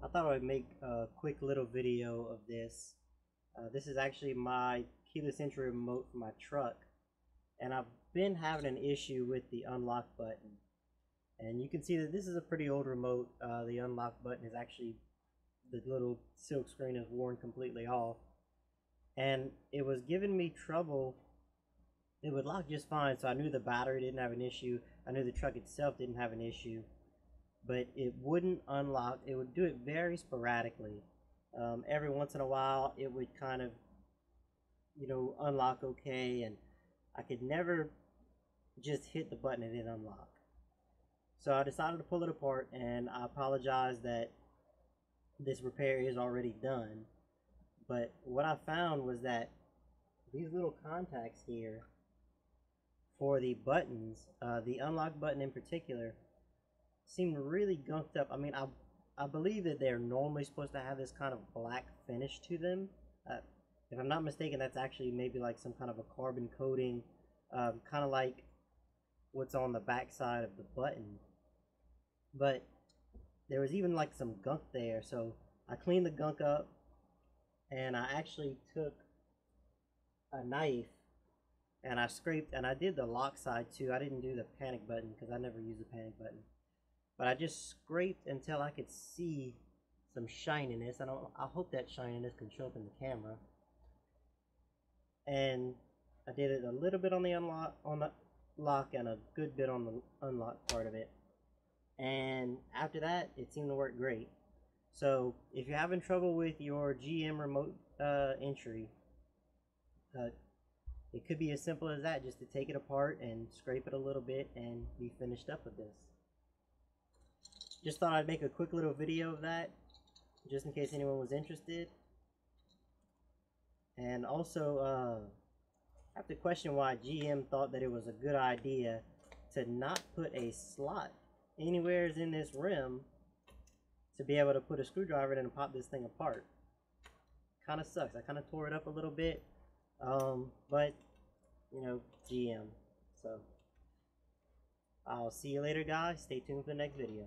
I thought I would make a quick little video of this. This is actually my keyless entry remote for my truck, and I've been having an issue with the unlock button. And you can see that this is a pretty old remote. The unlock button is actually, the little silk screen is worn completely off, and it was giving me trouble. It would lock just fine, so I knew the battery didn't have an issue. I knew the truck itself didn't have an issue, but it wouldn't unlock. It would do it very sporadically. Every once in a while it would kind of, unlock okay, and I could never just hit the button and it unlock. So I decided to pull it apart, and I apologize that this repair is already done. But what I found was that these little contacts here for the buttons, the unlock button in particular, seem really gunked up. I mean, I believe that they're normally supposed to have this kind of black finish to them. If I'm not mistaken, that's actually maybe like some kind of a carbon coating, kind of like what's on the back side of the button. But there was even like some gunk there, so I cleaned the gunk up, and I actually took a knife and I scraped, and I did the lock side too. I didn't do the panic button because I never use the panic button. But I just scraped until I could see some shininess. I hope that shininess can show up in the camera. And I did it a little bit on the lock, and a good bit on the unlock part of it. And after that, it seemed to work great. So if you're having trouble with your GM remote entry, it could be as simple as that, just to take it apart and scrape it a little bit and be finished up with this. Just thought I'd make a quick little video of that, just in case anyone was interested. And also, I have to question why GM thought that it was a good idea to not put a slot anywhere in this rim to be able to put a screwdriver in and pop this thing apart. Kind of sucks. I kind of tore it up a little bit, but GM. So I'll see you later, guys. Stay tuned for the next video.